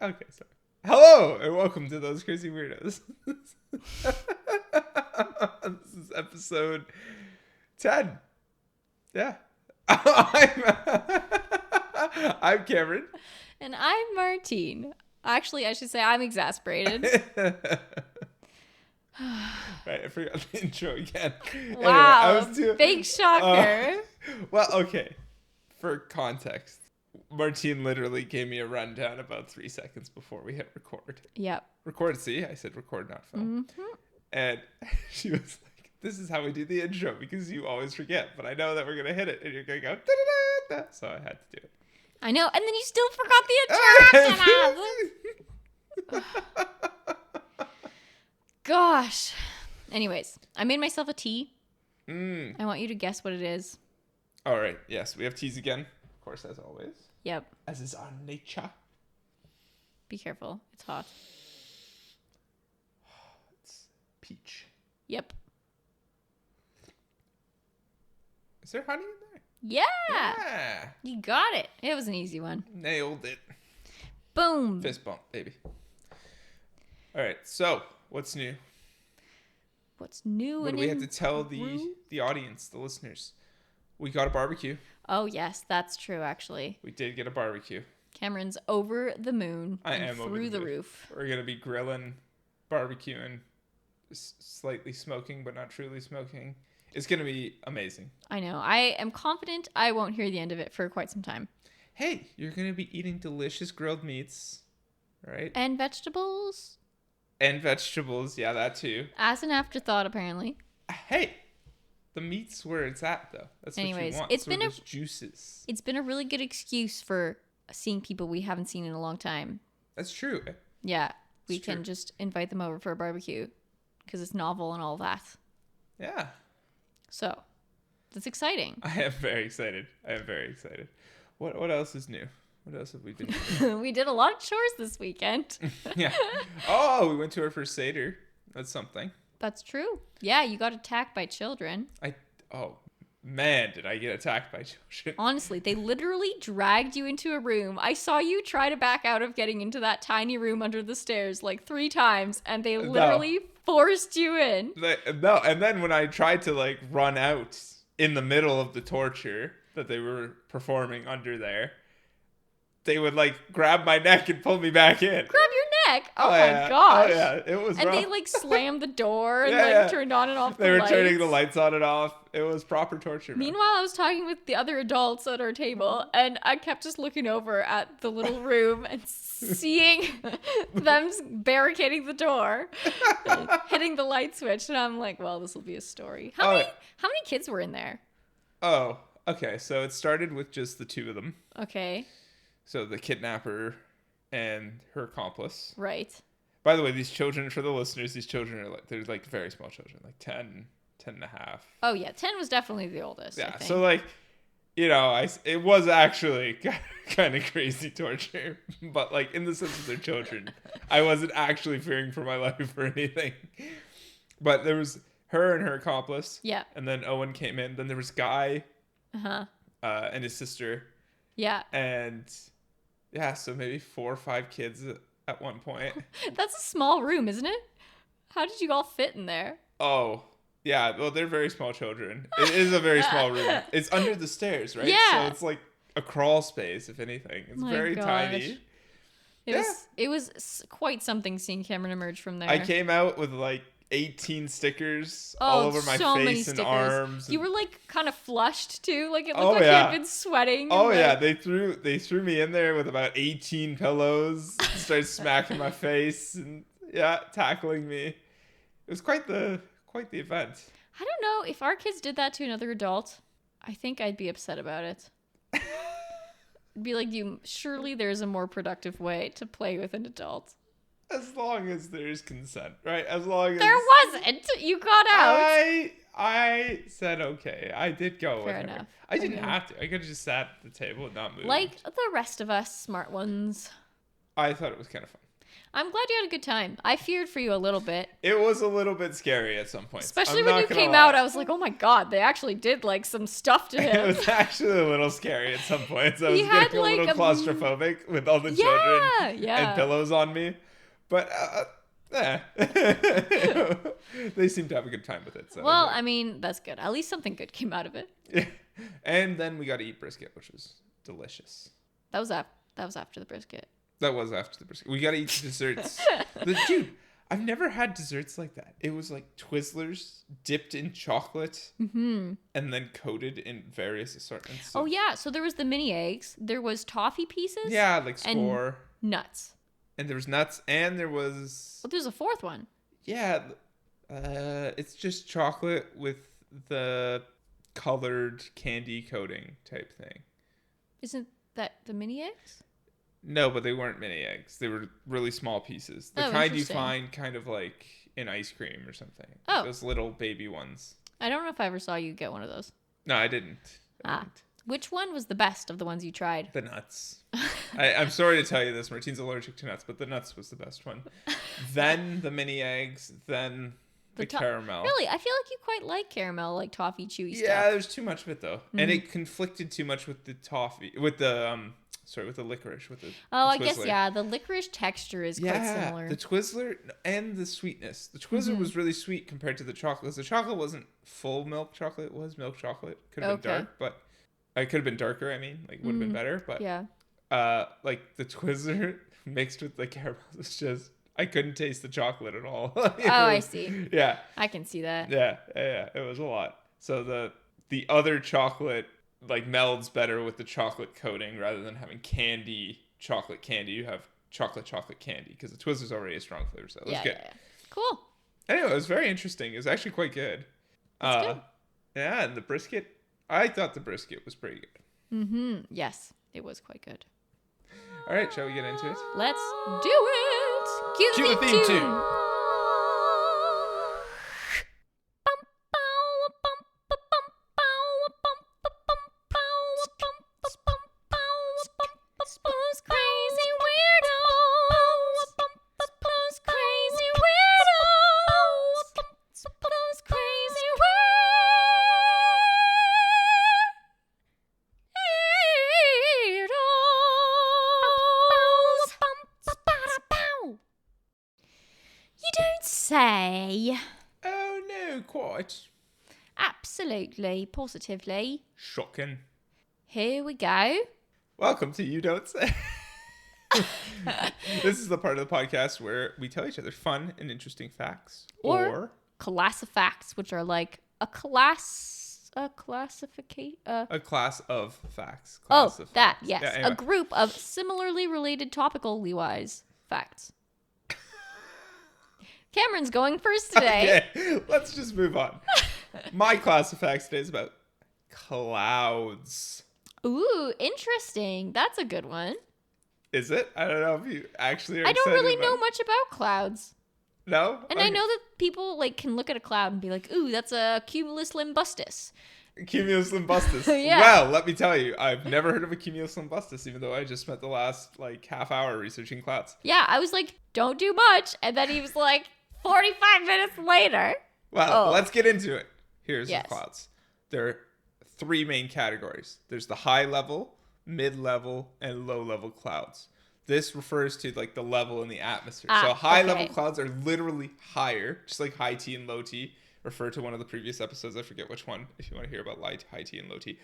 Okay, sorry. Hello, and welcome to Those Crazy Weirdos. This is episode 10. Yeah. I'm Cameron. And I'm Martine. Actually, I should say I'm exasperated. Right, I forgot the intro again. Wow, Anyway, big shocker. Well, okay. For context, Martine literally gave me a rundown about 3 seconds before we hit record. Yep. Record, see? I said record, not film. Mm-hmm. And she was like, this is how we do the intro because you always forget. But I know that we're going to hit it and you're going to go, da-da-da-da. So I had to do it. I know. And then you still forgot the intro. Gosh. Anyways, I made myself a tea. I want you to guess what it is. All right. Yes, we have teas again. Of course, as always. Yep. As is our nature. Be careful. It's hot. It's peach. Yep. Is there honey in there? Yeah. You got it. It was an easy one. Nailed it. Boom. Fist bump, baby. All right. So, what's new? What's new? What do we have to tell the audience, the listeners? We got a barbecue. Oh, yes. That's true, actually. We did get a barbecue. Cameron's over the moon. I am through over the roof. We're going to be grilling, barbecuing, slightly smoking, but not truly smoking. It's going to be amazing. I know. I am confident I won't hear the end of it for quite some time. Hey, you're going to be eating delicious grilled meats, right? And vegetables. And vegetables. Yeah, that too. As an afterthought, apparently. Hey, the meat's where it's at, though. That's what you want. It's been juices. It's been a really good excuse for seeing people we haven't seen in a long time. That's true. Yeah, we can just invite them over for a barbecue because it's novel and all that. Yeah. So, that's exciting. I am very excited. What else is new? What else have we been doing? We did a lot of chores this weekend. Yeah. Oh, we went to our first Seder. That's something. That's true. Yeah, you got attacked by children. Oh, man, did I get attacked by children. Honestly, they literally dragged you into a room. I saw you try to back out of getting into that tiny room under the stairs like 3 times, and they literally forced you in. No, and then when I tried to run out in the middle of the torture that they were performing under there, they would grab my neck and pull me back in. Grab your neck? Oh my gosh. Oh yeah, it was and rough. they slammed the door and turned on and off the lights. They were turning the lights on and off. It was proper torture. Meanwhile, I was talking with the other adults at our table, and I kept just looking over at the little room and seeing them barricading the door, hitting the light switch, and I'm like, well, this will be a story. How many kids were in there? Oh, okay. So it started with just the 2 of them. Okay. So the kidnapper and her accomplice. Right. By the way, these children, for the listeners, these children are they're very small children, 10 and a half. Oh yeah, 10 was definitely the oldest. Yeah. I think. So it was actually kind of crazy torture, but in the sense of they're children, I wasn't actually fearing for my life or anything. But there was her and her accomplice. Yeah. And then Owen came in. Then there was Guy. Uh-huh. And his sister. Yeah. And yeah, so maybe 4 or 5 kids at one point. That's a small room, isn't it? How did you all fit in there? Oh, yeah. Well, they're very small children. It is a very small room. It's under the stairs, right? Yeah. So it's like a crawl space, if anything. It's very tiny. It was quite something seeing Cameron emerge from there. I came out with 18 stickers all over my face and arms. You were kind of flushed too. It looked you had been sweating. Oh yeah, they threw me in there with about 18 pillows, started smacking my face and tackling me. It was quite the event. I don't know if our kids did that to another adult. I think I'd be upset about it. It'd be surely there's a more productive way to play with an adult. As long as there's consent, right? As long as... There wasn't! You got out! I said okay. I did go Fair with enough. her. I didn't have to. I could have just sat at the table and not moved. Like the rest of us smart ones. I thought it was kind of fun. I'm glad you had a good time. I feared for you a little bit. It was a little bit scary at some points. Especially when you came out, I was like, oh my god, they actually did like some stuff to him. It was actually a little scary at some points. I was getting a like, little claustrophobic with all the children and pillows on me. But, they seem to have a good time with it. So well, I mean, that's good. At least something good came out of it. Yeah. And then we got to eat brisket, which was delicious. That was after the brisket. That was after the brisket. We got to eat desserts. Dude, I've never had desserts like that. It was like Twizzlers dipped in chocolate and then coated in various assortments. Oh, yeah. So there was the mini eggs. There was toffee pieces. Yeah, like Score. And nuts. And there was nuts. And there was... Well, there's a fourth one. Yeah. It's just chocolate with the colored candy coating type thing. Isn't that the mini eggs? No, but they weren't mini eggs. They were really small pieces. The kind you find kind of like in ice cream or something. Oh. Those little baby ones. I don't know if I ever saw you get one of those. No, I didn't. Which one was the best of the ones you tried? The nuts. I'm sorry to tell you this. Martine's allergic to nuts, but the nuts was the best one. Then the mini eggs. Then the caramel. Really? I feel like you quite like caramel, like toffee chewy stuff. Yeah, there's too much of it though. And it conflicted too much with the toffee. With the... with the licorice. With the I guess, yeah. The licorice texture is quite similar. The Twizzler and the sweetness. The Twizzler was really sweet compared to the chocolate. The chocolate wasn't full milk chocolate. It was milk chocolate. Could have been dark, but... It could have been darker, I mean. Like, would have been better, but... Yeah. Like, the Twizzler mixed with the caramel was just... I couldn't taste the chocolate at all. I see. Yeah. I can see that. Yeah. It was a lot. So the other chocolate... like melds better with the chocolate coating rather than having chocolate candy. You have chocolate candy because the Twizzler's already a strong flavor, so it was good. Yeah. Cool. Anyway, it was very interesting. It was actually quite good. That's good. Yeah, and the brisket, I thought the brisket was pretty good. Yes, it was quite good. All right, shall we get into it? Let's do it. Cue the theme tune. Say. Oh no, quite. Absolutely, positively. Shocking. Here we go. Welcome to You Don't Say. This is the part of the podcast where we tell each other fun and interesting facts. Or class of facts, which are like a class of facts. Yes. Yeah, anyway. A group of similarly related topically wise facts. Cameron's going first today. Okay, let's just move on. My class of facts today is about clouds. Ooh, interesting. That's a good one. Is it? I don't know if you actually are I don't really know much about clouds. No? And I know that people like can look at a cloud and be like, ooh, that's a cumulus limbustus. Cumulus limbustus. Yeah. Well, let me tell you, I've never heard of a cumulus limbustus, even though I just spent the last like half hour researching clouds. Yeah, I was like, don't do much. And then he was like, 45 minutes later. Well, let's get into it. Here's the clouds. There are three main categories. There's the high level, mid-level, and low-level clouds. This refers to like the level in the atmosphere. So high-level clouds are literally higher, just like high T and low T. Refer to one of the previous episodes. I forget which one, if you want to hear about high T and low T.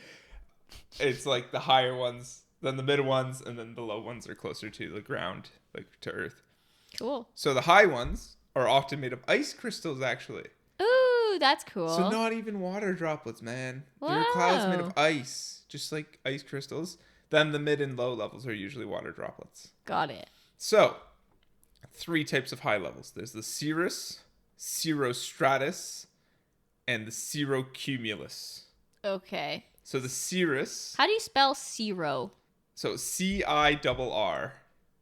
It's like the higher ones, then the mid ones, and then the low ones are closer to the ground, like to Earth. Cool. So the high ones are often made of ice crystals, actually. Ooh, that's cool. So not even water droplets, man. Wow. They're clouds made of ice, just like ice crystals. Then the mid and low levels are usually water droplets. Got it. So, three types of high levels. There's the cirrus, cirrostratus, and the cirrocumulus. Okay. So the cirrus... How do you spell cirro? So C-I-R-R.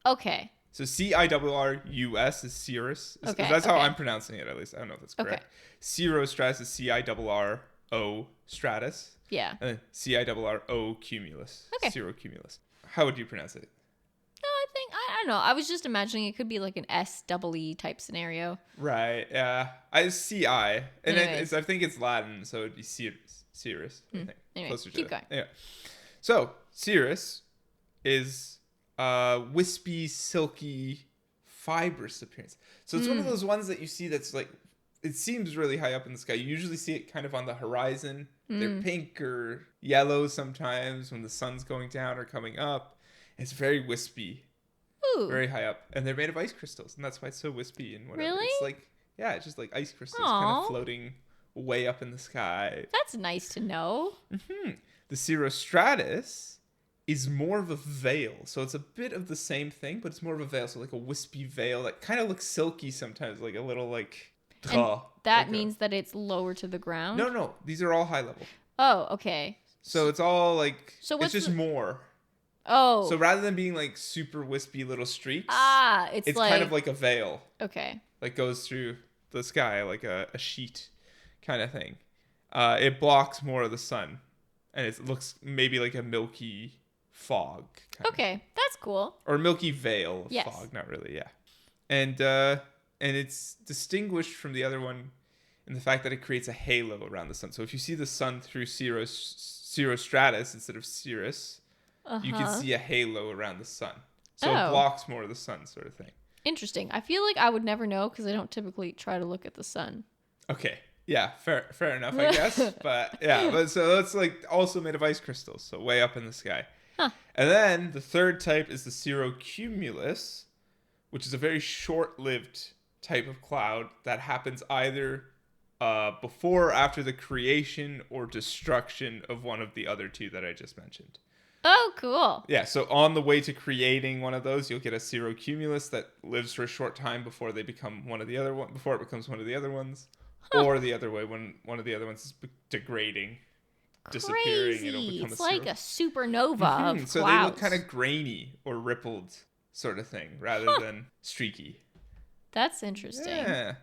Okay. So C-I-R-R-U-S is cirrus. Okay. That's how I'm pronouncing it, at least. I don't know if that's correct. Okay. Cirrostratus is C-I-R-R-O stratus. Yeah. And then C-I-R-R-O cumulus. Okay. Cirrocumulus. How would you pronounce it? No, I think I don't know. I was just imagining it could be like an SEE type scenario. Right. Yeah. I CI, and Anyways. I think it's Latin, so it'd be Cirrus. I think Anyway, closer to keep going. Yeah. So Cirrus is wispy, silky, fibrous appearance. So it's one of those ones that you see that's like, it seems really high up in the sky. You usually see it kind of on the horizon. They're pink or yellow sometimes when the sun's going down or coming up. It's very wispy. Ooh. Very high up. And they're made of ice crystals, and that's why it's so wispy and whatever. Really? It's like, yeah, it's just like ice crystals kind Aw. of floating way up in the sky. That's nice to know. The cirrostratus is more of a veil. So it's a bit of the same thing, but it's more of a veil. So like a wispy veil that kind of looks silky sometimes, like a little like... And that means that it's lower to the ground? No. These are all high level. Oh, okay. So it's all like... So it's just more. Oh. So rather than being like super wispy little streaks, it's like... kind of like a veil. Okay. Like goes through the sky like a sheet kind of thing. It blocks more of the sun, and it looks maybe like a milky fog. Okay, that's cool. Or a milky veil of fog, not really, yeah. And it's distinguished from the other one in the fact that it creates a halo around the sun. So if you see the sun through cirrostratus instead of cirrus, you can see a halo around the sun. So it blocks more of the sun, sort of thing. Interesting. I feel like I would never know because I don't typically try to look at the sun. Okay. Yeah, fair enough, I guess. But so it's like also made of ice crystals, so way up in the sky. Huh. And then the third type is the cirrocumulus, which is a very short-lived type of cloud that happens either before or after the creation or destruction of one of the other two that I just mentioned. Oh, cool. Yeah, so on the way to creating one of those, you'll get a cirrocumulus that lives for a short time before they become one of the other one, before it becomes one of the other ones, or the other way when one of the other ones is degrading, disappearing, it'll become it's like a supernova of so clouds. they look kind of grainy or rippled sort of thing rather than streaky. That's interesting. Yeah.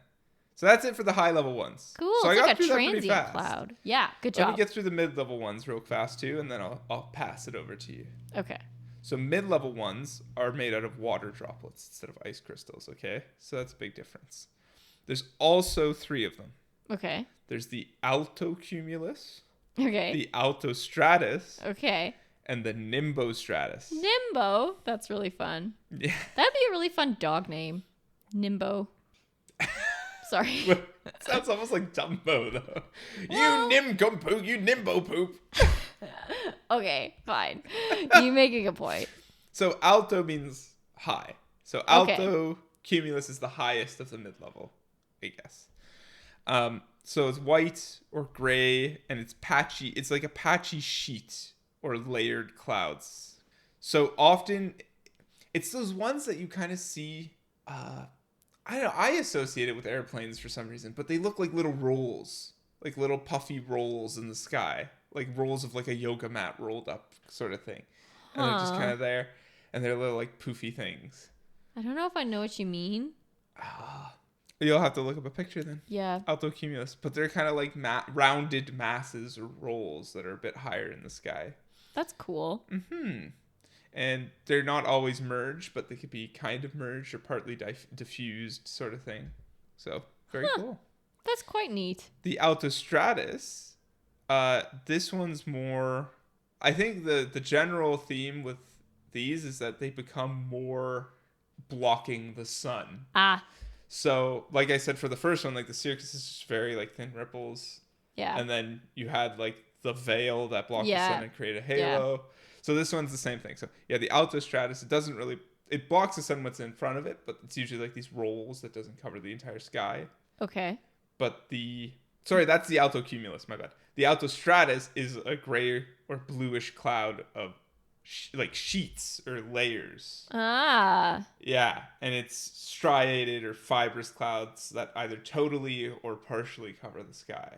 So that's it for the high level ones. Cool. So it's I got like a through that pretty transient fast. cloud. Yeah, good Let job. me get through the mid level ones real fast too, and then I'll pass it over to you. Okay. So mid level ones are made out of water droplets instead of ice crystals. Okay, so that's a big difference. There's also 3 of them. Okay. There's the altocumulus, Okay. the altostratus, Okay. and the nimbostratus. Nimbo. That's really fun. Yeah. That'd be a really fun dog name. Nimbo. Sorry. Sounds almost like Dumbo though. Well... You nincompoop, you nimbo poop. Okay, fine. You making a point. So alto means high. So altocumulus is the highest of the mid-level, I guess. So it's white or gray, and it's patchy. It's like a patchy sheet or layered clouds. So often, it's those ones that you kind of see. I don't know. I associate it with airplanes for some reason, but they look like little rolls, like little puffy rolls in the sky, like rolls of like a yoga mat rolled up sort of thing, and they're just kind of there, and they're little like poofy things. I don't know if I know what you mean. You'll have to look up a picture then. Yeah. Altocumulus, but they're kind of like rounded masses or rolls that are a bit higher in the sky. That's cool. And they're not always merged, but they could be kind of merged or partly diffused sort of thing. So very cool. That's quite neat. The altostratus, this one's more, I think the general theme with these is that they become more blocking the sun. So, like I said, for the first one, like the cirrus is just very like thin ripples. Yeah. And then you had like the veil that blocked the sun and create a halo. Yeah. So this one's the same thing. So yeah, the altostratus, it blocks the sun what's in front of it, but it's usually like these rolls that doesn't cover the entire sky. Okay. But that's the altocumulus, my bad. The altostratus is a gray or bluish cloud of like sheets or layers. Yeah, and it's striated or fibrous clouds that either totally or partially cover the sky.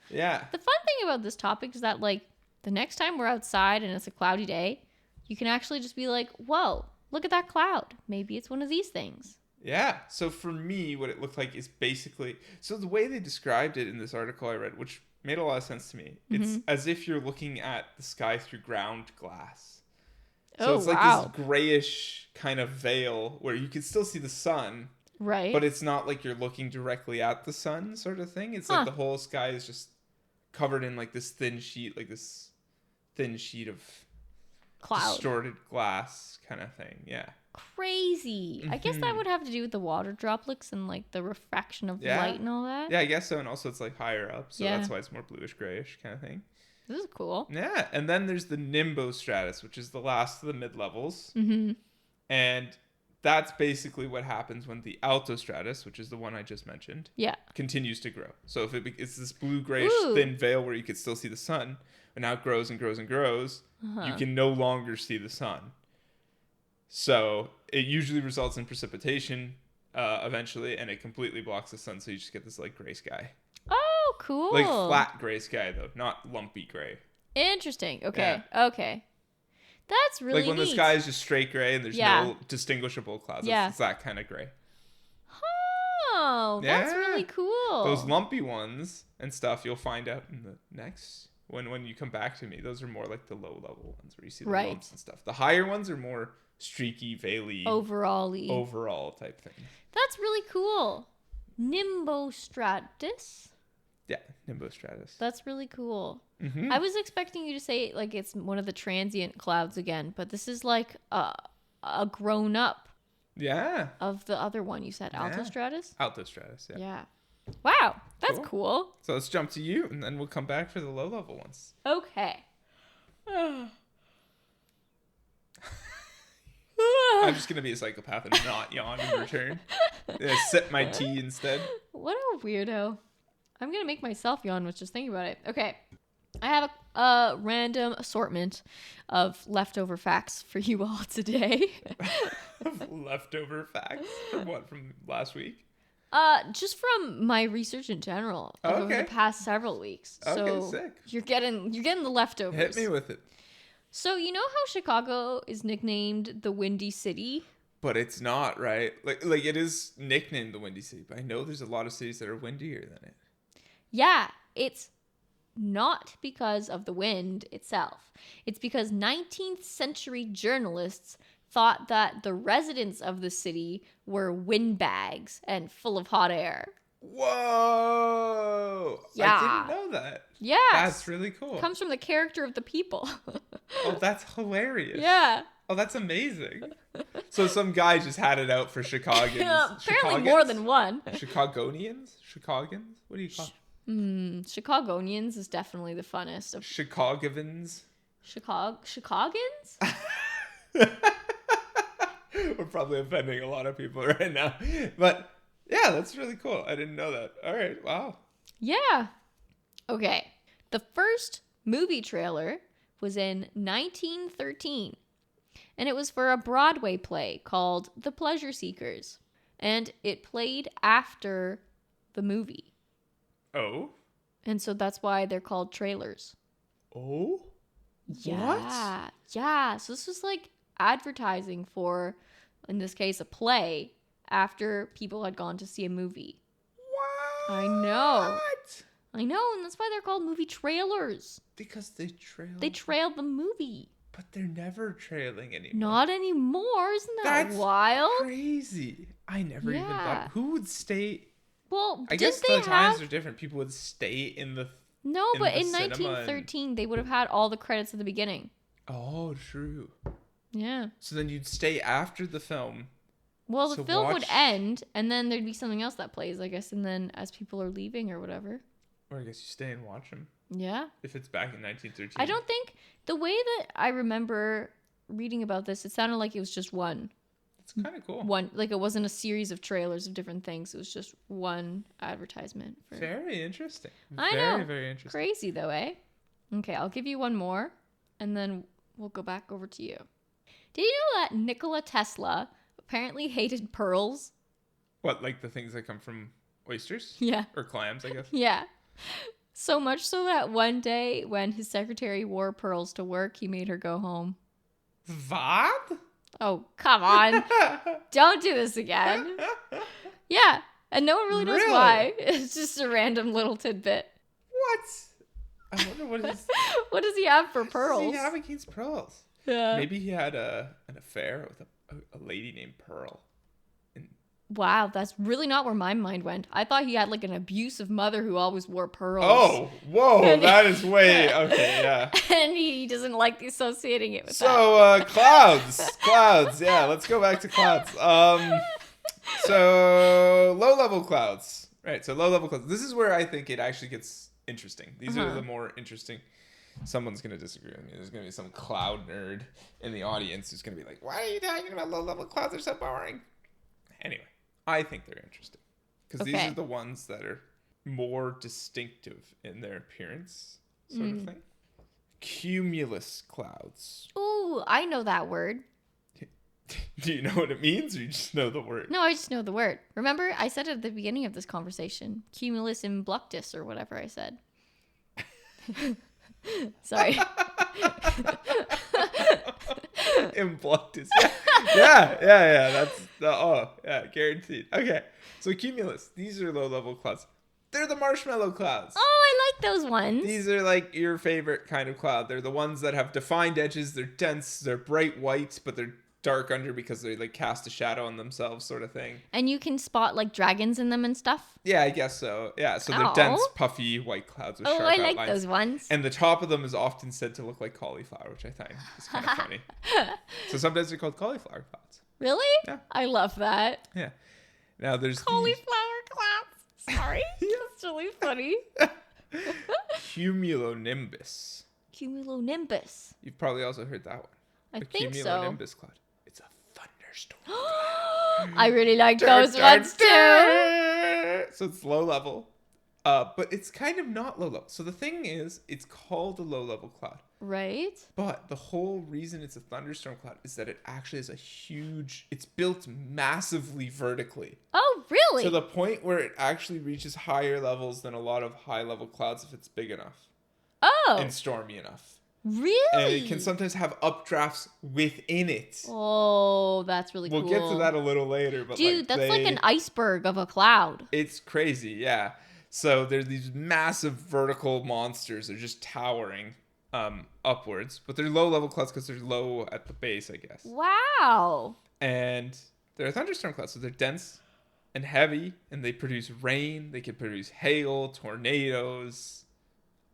Yeah. The fun thing about this topic is that like the next time we're outside and it's a cloudy day, you can actually just be like, whoa, look at that cloud. Maybe it's one of these things. Yeah. So for me, what it looked like is basically, so the way they described it in this article I read, which made a lot of sense to me, it's as if you're looking at the sky through ground glass. So Oh, it's like wow. this grayish kind of veil where you can still see the sun, Right. but it's not like you're looking directly at the sun sort of thing. It's like the whole sky is just covered in like this thin sheet of Cloud. distorted glass kind of thing. Yeah. Crazy. I guess that would have to do with the water droplets and like the refraction of light and all that. Yeah, I guess so. And also it's like higher up, so Yeah. that's why it's more bluish grayish kind of thing. This is cool. Yeah, and then there's the nimbostratus, which is the last of the mid-levels. Mm-hmm. And that's basically what happens when the altostratus, which is the one I just mentioned, continues to grow. So if it's this blue-grayish thin veil where you can still see the sun, and now it grows and grows and grows, you can no longer see the sun. So it usually results in precipitation eventually, and it completely blocks the sun, so you just get this like gray sky. Oh, cool. Like flat gray sky, though, not lumpy gray. Interesting. Okay. Yeah. Okay. That's really like when neat. the sky is just straight gray and there's no distinguishable clouds. Yeah. It's that kind of gray. Oh, that's really cool. Those lumpy ones and stuff you'll find out in the next when you come back to me. Those are more like the low level ones where you see the lumps and stuff. The higher ones are more streaky, veily, overall type thing. That's really cool. Nimbostratus. Yeah, nimbostratus. That's really cool. Mm-hmm. I was expecting you to say like it's one of the transient clouds again, but this is like a grown up. Yeah. Of the other one you said, altostratus? Altostratus, yeah. Yeah. Wow, that's cool. So let's jump to you, and then we'll come back for the low level ones. Okay. I'm just going to be a psychopath and not yawn in return. Sip my tea instead. What a weirdo. I'm going to make myself yawn with just thinking about it. Okay. I have a random assortment of leftover facts for you all today. Leftover facts? From what? From last week? Just from my research in general over the past several weeks. So sick. You're getting the leftovers. Hit me with it. So you know how Chicago is nicknamed the Windy City? But it's not, right? Like it is nicknamed the Windy City, but I know there's a lot of cities that are windier than it. Yeah, it's not because of the wind itself. It's because 19th century journalists thought that the residents of the city were windbags and full of hot air. Whoa! Yeah. I didn't know that. Yeah. That's really cool. It comes from the character of the people. Oh, that's hilarious. Yeah. Oh, that's amazing. So some guy just had it out for Chicagoans. Apparently more than one. Chicagonians? Chicagans? What do you call Chicagonians is definitely the funnest. Of Chicagavans? Chicagans? We're probably offending a lot of people right now. But yeah, that's really cool. I didn't know that. All right. Wow. Yeah. Okay. The first movie trailer was in 1913. And it was for a Broadway play called The Pleasure Seekers. And it played after the movie. Oh? And so that's why they're called trailers. Oh? Yeah. What? Yeah. So this was like advertising for, in this case, a play after people had gone to see a movie. What? I know. And that's why they're called movie trailers. Because they trailed the movie. But they're never trailing anymore. Not anymore. Isn't that wild? Crazy. I never even thought. Who would stay? Well, I guess the times are different. People would stay in the. No, but in 1913, they would have had all the credits at the beginning. Oh, true. Yeah. So then you'd stay after the film. Well, the film would end, and then there'd be something else that plays, I guess, and then as people are leaving or whatever. Or I guess you stay and watch them. Yeah. If it's back in 1913. I don't think the way that I remember reading about this, it sounded like it was just one. It's kind of cool. One, like it wasn't a series of trailers of different things. It was just one advertisement. Very interesting. I know. Very interesting. Crazy though, eh? Okay, I'll give you one more, and then we'll go back over to you. Did you know that Nikola Tesla apparently hated pearls? What, like the things that come from oysters? Yeah. Or clams, I guess. Yeah. So much so that one day when his secretary wore pearls to work, he made her go home. What? Oh, come on. Don't do this again. Yeah. And no one really knows why. It's just a random little tidbit. What? I wonder what is... What does he have for pearls? What does he have against pearls? Yeah. Maybe he had an affair with a lady named Pearl. Wow, that's really not where my mind went. I thought he had like an abusive mother who always wore pearls. Oh, whoa, that is way okay. Yeah. And he doesn't like associating it with that. So clouds. Yeah, let's go back to clouds. So low-level clouds. Right. So low-level clouds. This is where I think it actually gets interesting. These are the more interesting. Someone's going to disagree with me. There's going to be some cloud nerd in the audience who's going to be like, why are you talking about low-level clouds? They're so boring. Anyway, I think they're interesting. Because these are the ones that are more distinctive in their appearance, sort of thing. Cumulus clouds. Ooh, I know that word. Do you know what it means, or you just know the word? No, I just know the word. Remember, I said it at the beginning of this conversation. Cumulus imbluctus, or whatever I said. Sorry. Imbluctus. Yeah. That's guaranteed. Okay, so cumulus. These are low-level clouds. They're the marshmallow clouds. Oh, I like those ones. These are like your favorite kind of cloud. They're the ones that have defined edges. They're dense. They're bright white, but they're dark under because they like cast a shadow on themselves, sort of thing. And you can spot like dragons in them and stuff. Yeah, I guess so. Yeah, so they're dense, puffy white clouds with sharp outlines. I like those ones. And the top of them is often said to look like cauliflower, which I find is kind of funny. So sometimes they're called cauliflower clouds. Really? Yeah. I love that. Yeah. Now there's cauliflower clouds. Sorry. That's really funny. Cumulonimbus. Cumulonimbus. You've probably also heard that one. I think so. Cumulonimbus cloud. It's a thunderstorm. I really like those ones too. So it's low level, but it's kind of not low level. So the thing is, it's called a low level cloud. Right. But the whole reason it's a thunderstorm cloud is that it actually is it's built massively vertically. Oh, really? To the point where it actually reaches higher levels than a lot of high level clouds if it's big enough. Oh. And stormy enough. Really? And it can sometimes have updrafts within it. Oh, that's really cool. We'll get to that a little later. But dude, that's like an iceberg of a cloud. It's crazy, yeah. So there's these massive vertical monsters. They're just towering upwards. But they're low-level clouds because they're low at the base, I guess. Wow. And they're thunderstorm clouds. So they're dense and heavy. And they produce rain. They can produce hail, tornadoes.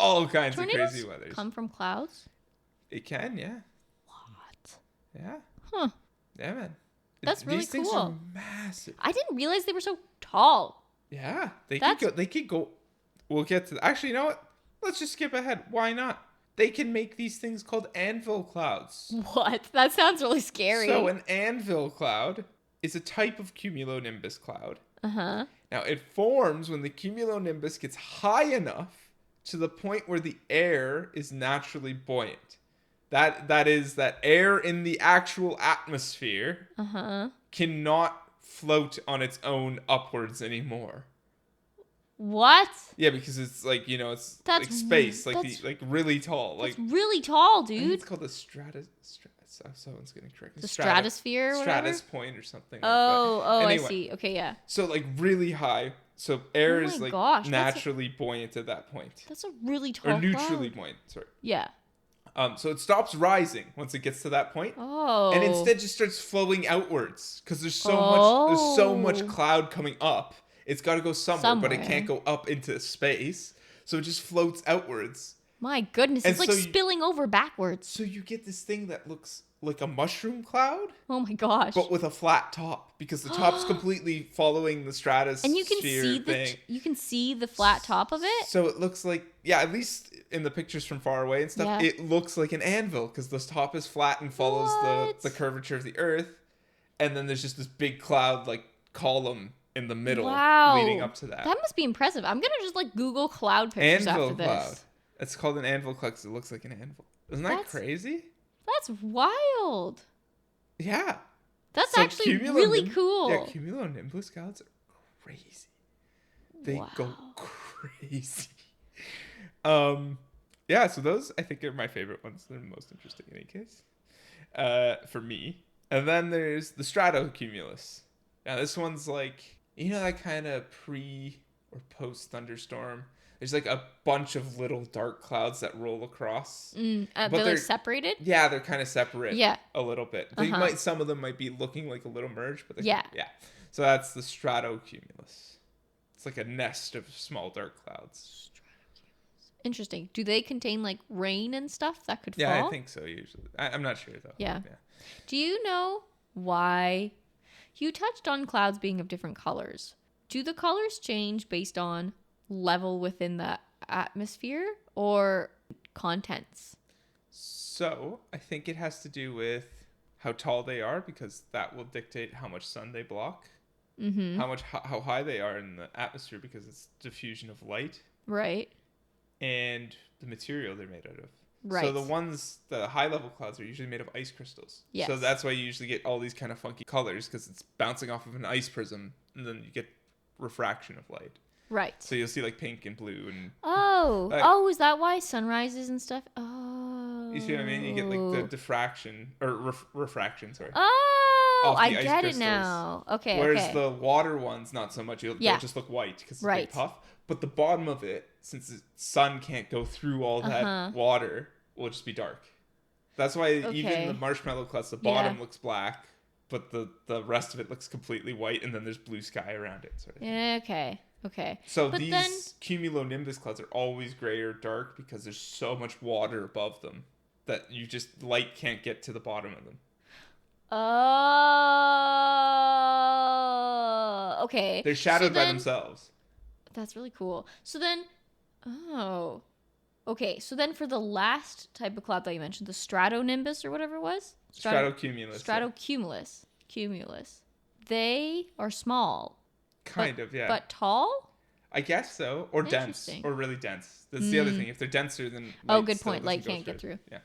All kinds of crazy weathers. Come from clouds? It can, yeah. What? Yeah. Huh. Yeah, man. That's really These things cool. are massive. I didn't realize they were so tall. Yeah. They could go. We'll get to actually, you know what? Let's just skip ahead. Why not? They can make these things called anvil clouds. What? That sounds really scary. So an anvil cloud is a type of cumulonimbus cloud. Uh-huh. Now, it forms when the cumulonimbus gets high enough to the point where the air is naturally buoyant. That is that air in the actual atmosphere cannot float on its own upwards anymore. What? Yeah, because it's like, it's like space, like really tall. That's really tall, dude. It's called the someone's getting correct. The stratosphere or whatever? Stratus point or something. Anyway. I see. Okay, yeah. So like really high. So air is like naturally buoyant at that point. That's a really tall or neutrally buoyant, sorry. Yeah. So it stops rising once it gets to that point. Oh. And instead just starts flowing outwards because there's so much cloud coming up. It's got to go somewhere, but it can't go up into space. So it just floats outwards. My goodness, it's like spilling over backwards. So you get this thing that looks like a mushroom cloud. Oh my gosh. But with a flat top because the top's completely following the stratosphere and you can see the flat top of it? So it looks like, at least in the pictures from far away and stuff, it looks like an anvil because the top is flat and follows the curvature of the earth. And then there's just this big cloud like column in the middle leading up to that. That must be impressive. I'm going to just like Google cloud pictures after this. Cloud. It's called an anvil cloud because it looks like an anvil. Isn't that crazy? That's wild. Yeah. That's actually really cool. Yeah, cumulonimbus clouds are crazy. They go crazy. Yeah, so those I think are my favorite ones. They're the most interesting in any case. For me. And then there's the stratocumulus. Now this one's like, that kind of pre or post thunderstorm. There's like a bunch of little dark clouds that roll across. But they're like separated? Yeah, they're kind of separate. Yeah. A little bit. Some of them might be looking like a little merge, but yeah. So that's the stratocumulus. It's like a nest of small dark clouds. Interesting. Do they contain like rain and stuff that could fall? Yeah, I think so usually. I'm not sure though. Yeah. Do you know why? You touched on clouds being of different colors. Do the colors change based on level within the atmosphere or contents? So I think it has to do with how tall they are, because that will dictate how much sun they block. How high they are in the atmosphere, because it's diffusion of light. Right. And the material they're made out of. Right. So the high level clouds are usually made of ice crystals. Yes. So that's why you usually get all these kind of funky colors, because it's bouncing off of an ice prism, and then you get refraction of light. Right. So you'll see like pink and blue and. Is that why sunrises and stuff? Oh. You see what I mean? You get like the diffraction or refraction. Sorry. Oh, I get it now. Okay. Whereas the water ones, not so much. They'll just look white because it's a big puff. But the bottom of it, since the sun can't go through all that water, will just be dark. That's why even the marshmallow clouds, the bottom looks black, but the rest of it looks completely white, and then there's blue sky around it. Sort of. Yeah, okay. So these cumulonimbus clouds are always gray or dark because there's so much water above them that light can't get to the bottom of them. Oh, okay. They're shadowed by themselves. That's really cool. So then, okay. So then for the last type of cloud that you mentioned, the stratonimbus or whatever it was? Stratocumulus. Stratocumulus. Cumulus. They are small. Yeah. But tall? I guess so. Or dense. Or really dense. That's the other thing. If they're denser, then good point. Light can't get through. Yeah.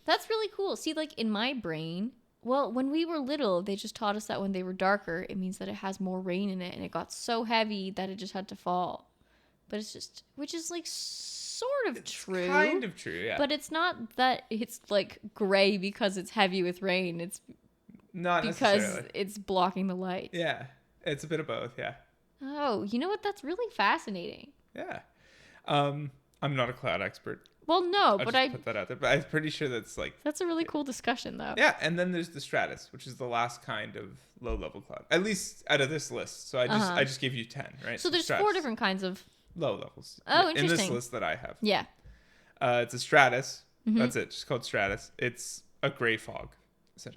That's really cool. See, like in my brain, well, when we were little, they just taught us that when they were darker, it means that it has more rain in it, and it got so heavy that it just had to fall. But which is like sort of true. Kind of true, yeah. But it's not that it's like gray because it's heavy with rain. It's not because necessarily. It's blocking the light. Yeah, it's a bit of both, yeah. Oh, you know what? That's really fascinating. Yeah. I'm not a cloud expert. Well, no, but I put that out there. But I'm pretty sure that's a really cool discussion, though. Yeah, and then there's the stratus, which is the last kind of low-level cloud, at least out of this list. So I just gave you 10, right? So there's stratus. 4 different kinds of low levels. Oh, interesting. In this list that I have. Yeah. It's a stratus. That's it. Just called stratus. It's a gray fog.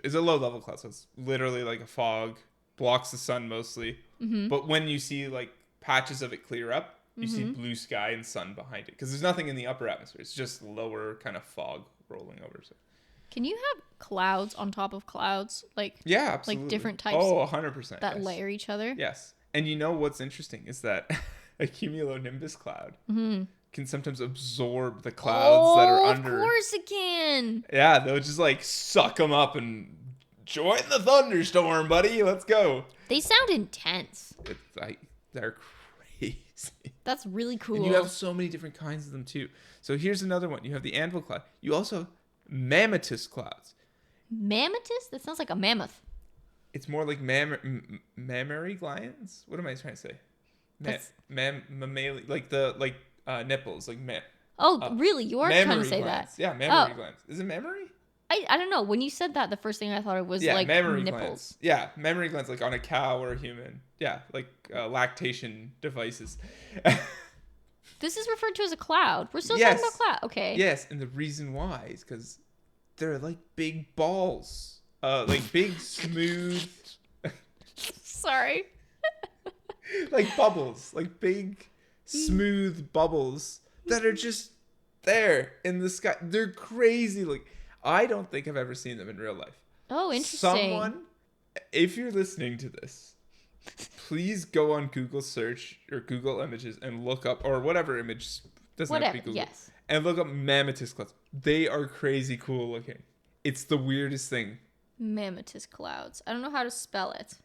It's a low-level cloud, so it's literally like a fog, blocks the sun mostly. But when you see like patches of it clear up, you see blue sky and sun behind it, because there's nothing in the upper atmosphere. It's just lower kind of fog rolling over. So. Can you have clouds on top of clouds? Yeah, absolutely. Like different types. Oh, 100%. That layer each other? Yes. And you know what's interesting is that a cumulonimbus cloud can sometimes absorb the clouds that are under. Of course it can. Yeah, they'll just like suck them up and join the thunderstorm, buddy. Let's go. They sound intense. They're crazy. That's really cool. And you have so many different kinds of them too. So here's another one. You have the anvil cloud. You also have mammatus clouds. Mammatus? That sounds like a mammoth. It's more like mammary glands. What am I trying to say? Mammalian, like nipples, like really? You are trying to say glands. that? Yeah, mammary glands. Is it mammary? I don't know. When you said that, the first thing I thought it was like mammary nipples. Glands. Yeah, mammary glands, like on a cow or a human. Yeah, like lactation devices. This is referred to as a cloud. We're still talking about cloud. Okay. Yes, and the reason why is because they're like big balls. Like big, smooth... Sorry. Like bubbles. Like big, smooth bubbles that are just there in the sky. They're crazy. Like, I don't think I've ever seen them in real life. Oh, interesting. Someone, if you're listening to this, please go on Google search or Google Images and look up, or whatever image, doesn't have to be Google. Yes. And look up mammatus clouds. They are crazy cool looking. It's the weirdest thing. Mammatus clouds. I don't know how to spell it.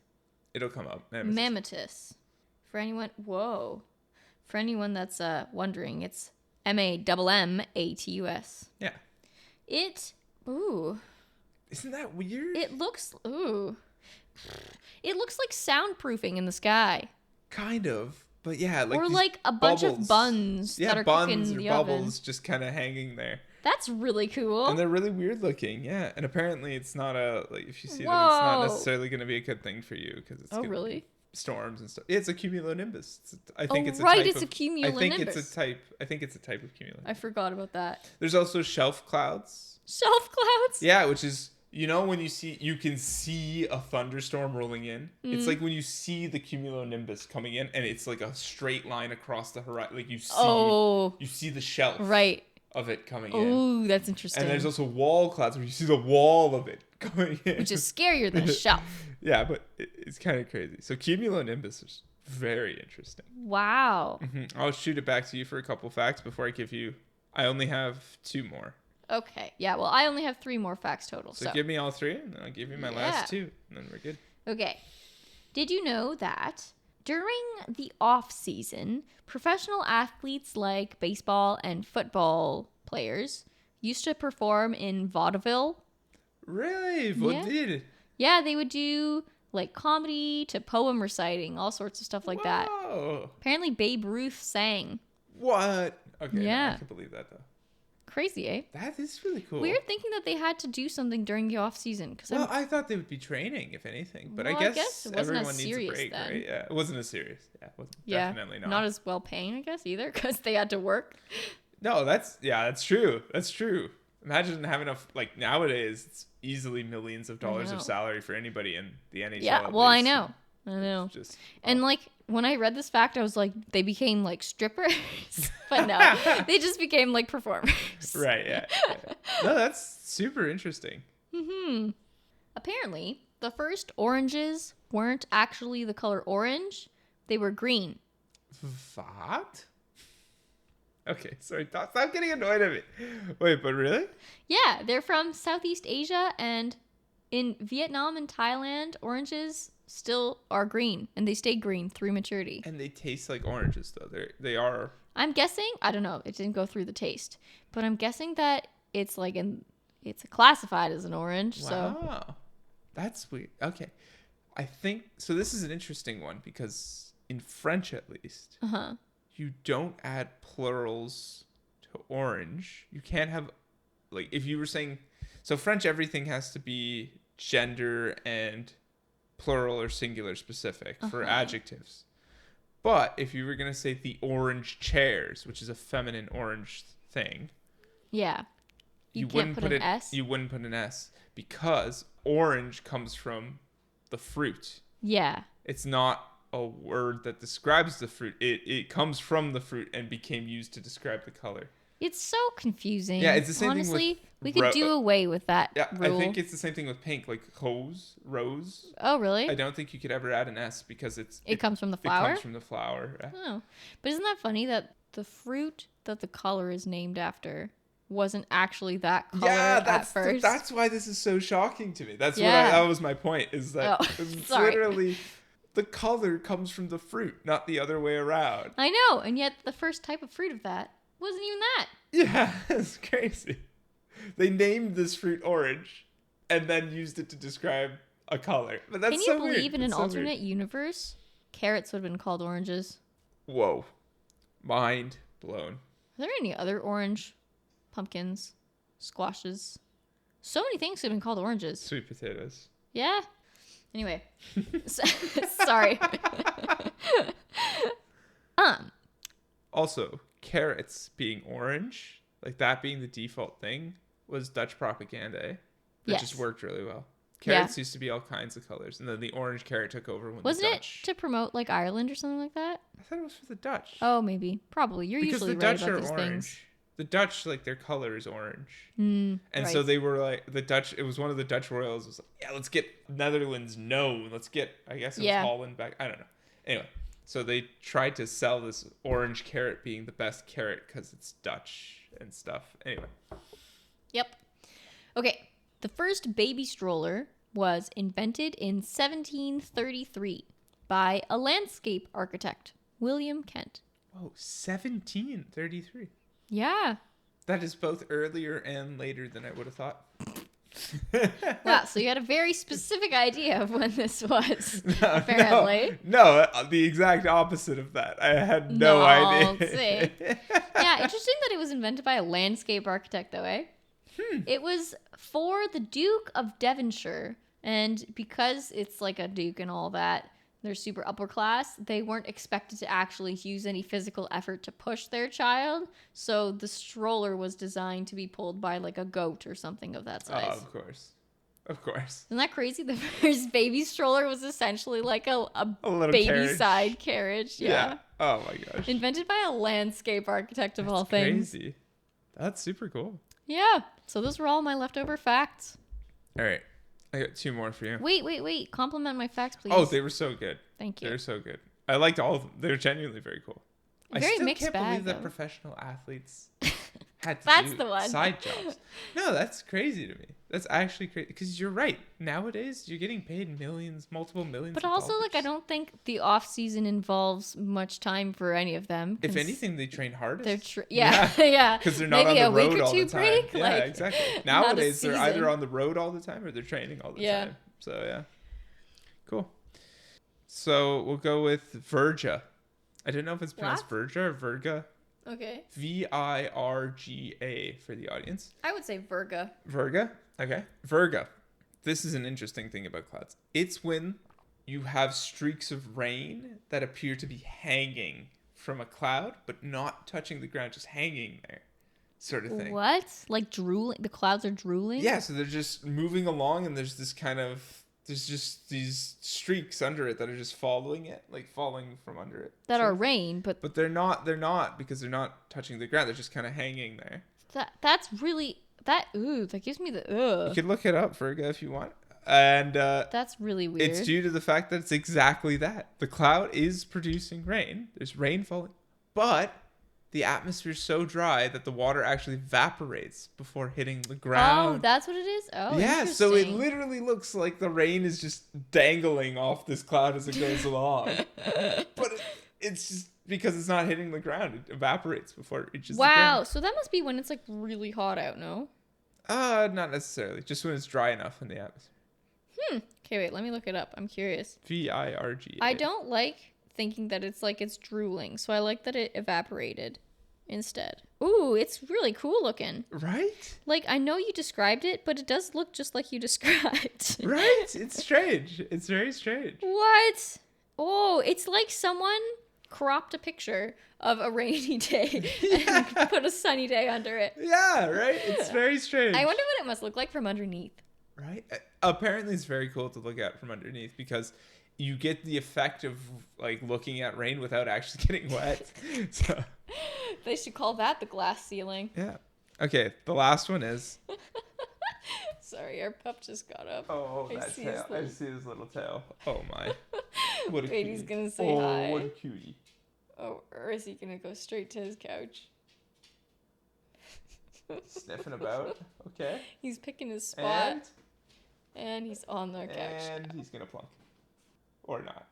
It'll come up. Mammatus. For anyone that's wondering, it's MAMMATUS. Yeah. Isn't that weird? It looks like soundproofing in the sky. Kind of. But yeah, like or these like a bunch bubbles. of buns that are cooking in the bubbles oven. just kind of hanging there. That's really cool. And they're really weird looking, yeah. And apparently it's not like if you see them, it's not Whoa. necessarily going to be a good thing for you because it's gonna really? be storms and stuff. Yeah, it's a cumulonimbus. I Oh, think it's a right, type it's of, a cumulonimbus. I think it's a type of cumulonimbus. I forgot about that. There's also shelf clouds. Shelf clouds? Yeah, which is, you know, when you can see a thunderstorm rolling in. It's like when you see the cumulonimbus coming in, and it's like a straight line across the horizon. Like you see the shelf of it coming in. Oh, that's interesting. And there's also wall clouds where you see the wall of it coming in, which is scarier than a shelf. Yeah, but it's kind of crazy. So cumulonimbus is very interesting. Wow. I'll shoot it back to you for a couple facts before I give you. I only have 2 more. Okay. Yeah, well, I only have 3 more facts total. So give me all 3, and then I'll give you my last 2, and then we're good. Okay. Did you know that during the off season, professional athletes like baseball and football players used to perform in vaudeville? Really? Vaudeville? Yeah, they would do like comedy to poem reciting, all sorts of stuff like that. Apparently Babe Ruth sang. What? Okay, yeah. No, I can believe that though. Crazy, eh? That is really cool. Weird thinking that they had to do something during the off season. Well, I thought they would be training, if anything. But well, I guess it wasn't everyone needs a break, then. right? Yeah, it wasn't as serious. Yeah, it wasn't. Definitely not. Not as well paying, I guess, either, because they had to work. No, that's true. That's true. Imagine having like nowadays, it's easily millions of dollars of salary for anybody in the NHL. Yeah, well, I know. And like when I read this fact, I was like, they became like strippers, but no, they just became like performers. Right. Yeah. No, that's super interesting. Apparently, the first oranges weren't actually the color orange; they were green. What? Okay, sorry. Stop getting annoyed at me. Wait, but really? Yeah, they're from Southeast Asia, and in Vietnam and Thailand, oranges still are green, and they stay green through maturity. And they taste like oranges, though. They are. I'm guessing. I don't know. It didn't go through the taste, but I'm guessing that it's like it's classified as an orange. Wow. So That's weird. Okay, I think so. This is an interesting one because in French, at least. You don't add plurals to orange. You can't have, like, if you were saying, so French, everything has to be gender and plural or singular specific for adjectives. But if you were going to say the orange chairs, which is a feminine orange thing. Yeah. You can't put an S? You wouldn't put an S because orange comes from the fruit. Yeah. It's not a word that describes the fruit. It comes from the fruit and became used to describe the color. It's so confusing. Yeah, it's the same Honestly, thing with we could do away with that rule. I think it's the same thing with pink, like rose. Oh, really? I don't think you could ever add an S because it comes from the flower? It comes from the flower. Yeah. Oh. But isn't that funny that the fruit that the color is named after wasn't actually that color at first? That's why this is so shocking to me. That was my point, is that it's literally the color comes from the fruit, not the other way around. I know, and yet the first type of fruit of that wasn't even that. Yeah, it's crazy. They named this fruit orange and then used it to describe a color. But that's so weird. Can you believe in an alternate universe, carrots would have been called oranges? Whoa. Mind blown. Are there any other orange pumpkins, squashes? So many things could have been called oranges. Sweet potatoes. Yeah. Anyway. Sorry. Also, carrots being orange, like that being the default thing, was Dutch propaganda. That just worked really well. Carrots used to be all kinds of colors, and then the orange carrot took over when Wasn't the Dutch... it to promote like Ireland or something like that? I thought it was for the Dutch. Oh, maybe. Probably. You're because usually the right Dutch about are these orange. things. The Dutch, like, their color is orange. And so they were like, the Dutch, it was one of the Dutch royals was like, yeah, let's get Netherlands known. Let's get, I guess it was Holland back. I don't know. Anyway, so they tried to sell this orange carrot being the best carrot because it's Dutch and stuff. Anyway. Yep. Okay. The first baby stroller was invented in 1733 by a landscape architect, William Kent. Oh, 1733. Yeah. That is both earlier and later than I would have thought. Wow, so you had a very specific idea of when this was, apparently. No, the exact opposite of that. I had no idea. Yeah, interesting that it was invented by a landscape architect, though, eh? It was for the Duke of Devonshire, and because it's like a duke and all that, they're super upper class, they weren't expected to actually use any physical effort to push their child, so the stroller was designed to be pulled by like a goat or something of that size. Oh, of course. Of course. Isn't that crazy? The first baby stroller was essentially like a little baby carriage. Side carriage. Yeah. Oh my gosh. Invented by a landscape architect of That's all things. Crazy. That's super cool. Yeah. So those were all my leftover facts. All right. I got 2 more for you. Wait. Compliment my facts, please. Oh, they were so good. Thank you. They're so good. I liked all of them. They're genuinely very cool. Very I still mixed can't bag, believe that though. professional athletes had to That's do the one. side jobs. No, that's crazy to me. That's actually crazy because you're right. Nowadays, you're getting paid millions, multiple millions. But of also, dollars. like, I don't think the off season involves much time for any of them. If anything, they train hardest. They're yeah. Because they're not Maybe on the a week road or all two the time. break. Yeah, like, exactly. not a Nowadays, they're either season. on the road all the time or they're training all the time. So yeah, cool. So we'll go with Virga. I don't know if it's pronounced Virga or Virga. Okay. Virga for the audience. I would say Virga. Virga? Okay. Virga. This is an interesting thing about clouds. It's when you have streaks of rain that appear to be hanging from a cloud, but not touching the ground, just hanging there, sort of thing. What? Like drooling? The clouds are drooling? Yeah, so they're just moving along, and there's just these streaks under it that are just following it, like falling from under it. That are rain, but they're not because they're not touching the ground. They're just kind of hanging there. that's really that gives me the You can look it up, Virga, if you want. And that's really weird. it's due to the fact that it's exactly that. The cloud is producing rain. There's rain falling, but the atmosphere is so dry that the water actually evaporates before hitting the ground. Oh, that's what it is? Oh, yeah, so it interesting. literally looks like the rain is just dangling off this cloud as it goes along. But it's just because it's not hitting the ground. It evaporates before it reaches the ground. Wow, so that must be when it's like really hot out, no? Not necessarily. Just when it's dry enough in the atmosphere. Okay, wait, let me look it up. I'm curious. Virga. I don't like thinking that it's drooling, so I like that it evaporated instead. Ooh, it's really cool looking. Right? Like, I know you described it, but it does look just like you described. Right? It's strange. It's very strange. What? Oh, it's like someone cropped a picture of a rainy day and put a sunny day under it. Yeah, right? It's very strange. I wonder what it must look like from underneath. Right? Apparently it's very cool to look at from underneath because you get the effect of like looking at rain without actually getting wet. So They should call that the glass ceiling. yeah. Okay, the last one is Sorry, our pup just got up. I I see see his tail. I little- see his little tail. Oh my. What a Katie's cutie. gonna say oh, hi. what a cutie. Oh, or is he gonna go straight to his couch? Sniffing about. Okay. He's picking his spot, And and he's on the couch. and he's gonna plunk. Or not.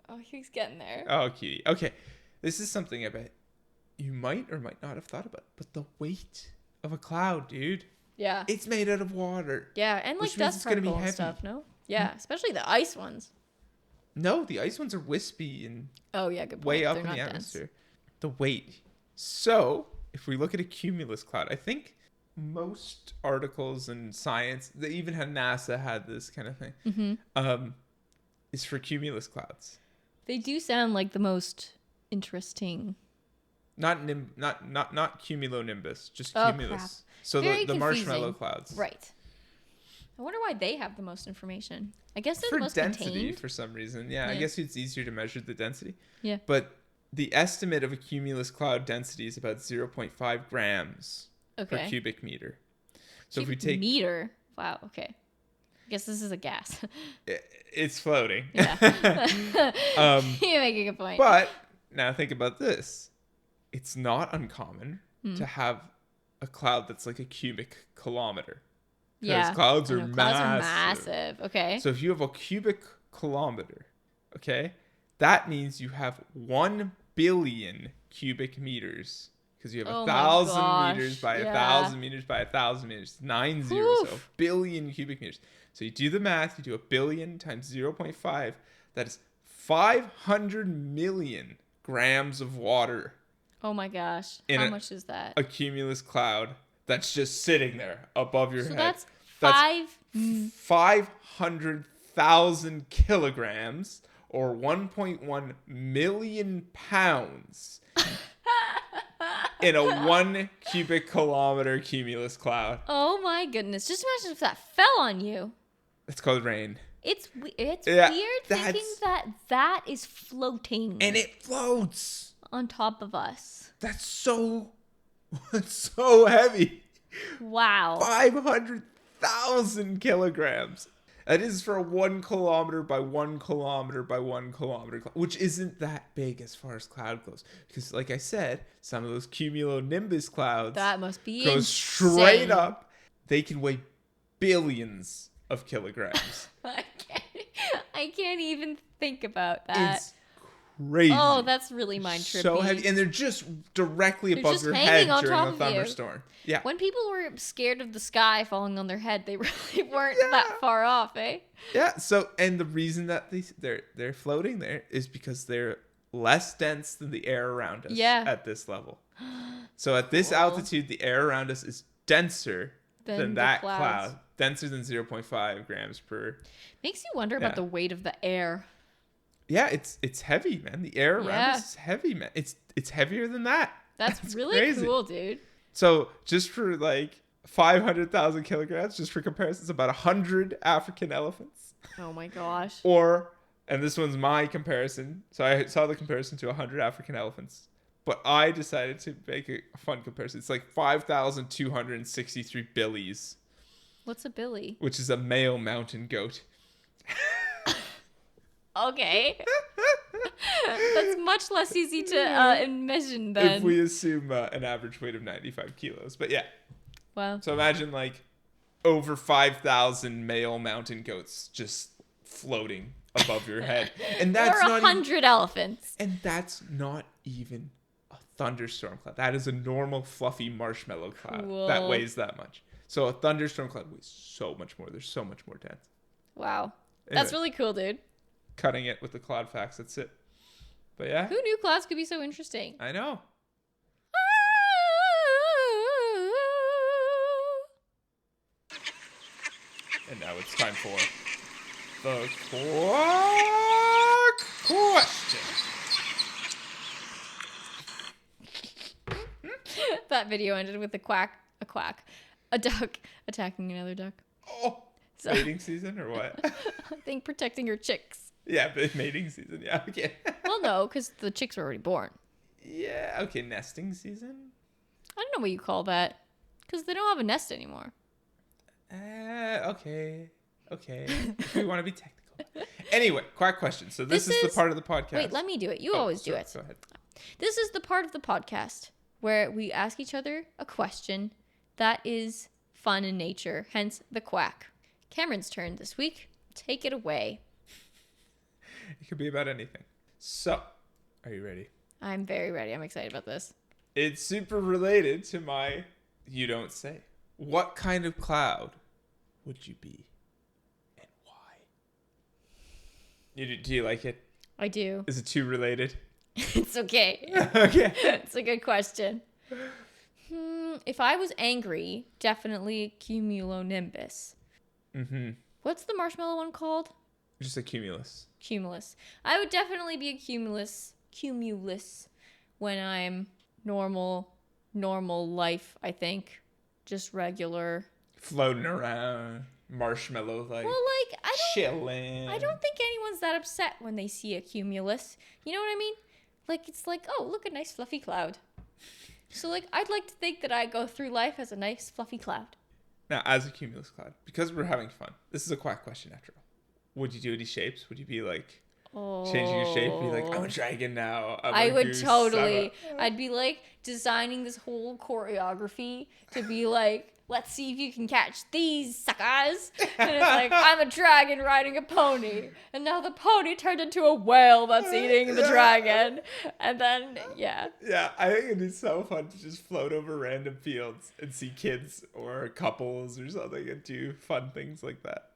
Oh, he's getting there. Oh, cutie. Okay. This is something I bet you might or might not have thought about. But the weight of a cloud, dude. Yeah. It's made out of water. Yeah, and like which means dust it's gonna be particle and heavy. stuff, no? Yeah, especially the ice ones. No, the ice ones are wispy and Oh, yeah, good point. way up They're in the not dense. atmosphere. The weight. So, if we look at a cumulus cloud, I think most articles in science, they even had NASA had this kind of thing, is for cumulus clouds. They do sound like the most interesting. Not cumulonimbus, just Oh, cumulus. crap. So Very the marshmallow confusing. clouds. Right. I wonder why they have the most information. I guess they're For the most density, contained. for some reason. Yeah, I Yeah. guess it's easier to measure the density. Yeah. But the estimate of a cumulus cloud density is about 0.5 grams per Okay. cubic meter. So Cubic if we take meter. Wow. Okay. I guess this is a gas. it's floating. Yeah. You make a good point. But now think about this. It's not uncommon Hmm. to have a cloud that's like a cubic kilometer. yeah. Clouds I are know, clouds are massive. massive. Okay. So if you have a cubic kilometer, okay, that means you have 1 billion cubic meters because you have Oh 1,000 my meters gosh, by yeah. 1,000 meters by 1,000 meters. 9 zeros, so a billion cubic meters. So you do the math, you do a billion times 0.5. That is 500 million grams of water Oh my gosh. in How much is that? a cumulus cloud that's just sitting there above your So head. that's That's 500,000 kilograms or 1.1 million pounds in a 1 cubic kilometer cumulus cloud. Oh my goodness. Just imagine if that fell on you. It's called rain. It's Yeah, weird thinking that is floating. And it floats. On top of us. That's so heavy. Wow. 500,000 kilograms. That is for a 1 kilometer by 1 kilometer by 1 kilometer, which isn't that big as far as cloud goes. Because, like I said, some of those cumulonimbus clouds That must be go insane. straight up. They can weigh billions of kilograms. I can't even think about that. It's crazy. Oh, that's really mind trippy. So heavy, and they're just directly above just your hanging head on during top a of you. thunderstorm. Yeah. When people were scared of the sky falling on their head, they really weren't that far off, eh? Yeah. So, and the reason that they're floating there is because they're less dense than the air around us at this level. So at this altitude, the air around us is denser than that cloud. Denser than 0.5 grams per. Makes you wonder about the weight of the air. Yeah, it's heavy, man. The air around us is heavy, man. It's heavier than that. That's really crazy. cool, dude. So just for like 500,000 kilograms, just for comparison, it's about 100 African elephants. Oh my gosh. And this one's my comparison. So I saw the comparison to 100 African elephants. But I decided to make a fun comparison. It's like 5,263 billies. What's a billy? Which is a male mountain goat. Okay. That's much less easy to envision then. If we assume an average weight of 95 kilos. But yeah. Wow. So imagine like over 5,000 male mountain goats just floating above your head. And that's or 100 elephants. And that's not even a thunderstorm cloud. That is a normal fluffy marshmallow cloud that weighs that much. So a thunderstorm cloud weighs so much more. There's so much more dense. Wow. Anyway, that's really cool, dude. Cutting it with the cloud facts. That's it. But yeah. Who knew clouds could be so interesting? I know. And now it's time for the quack question. That video ended with a duck attacking another duck. Oh, so, mating season or what? I think protecting your chicks. Yeah, but mating season. Yeah, okay. Well, no, because the chicks were already born. Yeah, okay, nesting season? I don't know what you call that, because they don't have a nest anymore. Okay. If we want to be technical. Anyway, quack question. So this is the part of the podcast. Wait, let me do it. You always do it. Go ahead. This is the part of the podcast where we ask each other a question that is fun in nature, hence the quack. Cameron's turn this week. Take it away. It could be about anything. So, are you ready? I'm very ready. I'm excited about this. It's super related to my you don't say. What kind of cloud would you be and why? Do you like it? I do. Is it too related? It's okay. Okay. It's a good question. If I was angry, definitely cumulonimbus. Mm-hmm. What's the marshmallow one called? Just a cumulus. Cumulus. I would definitely be a cumulus when I'm normal life, I think. Just regular. Floating around, marshmallow like. Well, like chilling. I don't think anyone's that upset when they see a cumulus. You know what I mean? Like it's like, oh, look, a nice fluffy cloud. So like I'd like to think that I go through life as a nice fluffy cloud. Now, as a cumulus cloud, because we're having fun, this is a quack question after all. Would you do any shapes? Would you be like changing your shape? Be like, I'm a dragon now. I would totally. I'd be like designing this whole choreography to be like let's see if you can catch these suckers. And it's like, I'm a dragon riding a pony. And now the pony turned into a whale that's eating the dragon. And then, yeah. Yeah, I think it'd be so fun to just float over random fields and see kids or couples or something and do fun things like that.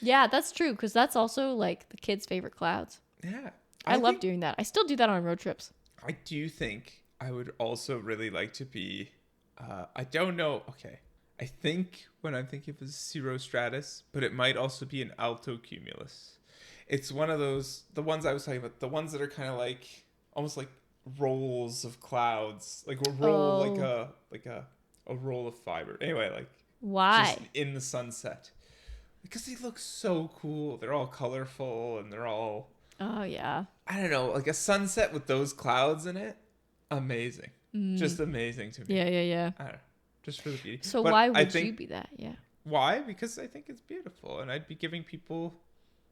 Yeah, that's true, because that's also, like, the kids' favorite clouds. Yeah. I love doing that. I still do that on road trips. I do think I would also really like to be, I don't know, okay. I think when I'm thinking of a cirrostratus, but it might also be an alto cumulus. It's one of those, the ones I was talking about, the ones that are kind of like, almost like rolls of clouds, like a roll, like a roll of fiber. Anyway, like, why? Just in the sunset. Because they look so cool. They're all colorful and they're all, oh, yeah. I don't know, like a sunset with those clouds in it. Amazing. Just amazing to me. Yeah. I don't know. Just for the beauty. So but why would you be that? Yeah. Why? Because I think it's beautiful and I'd be giving people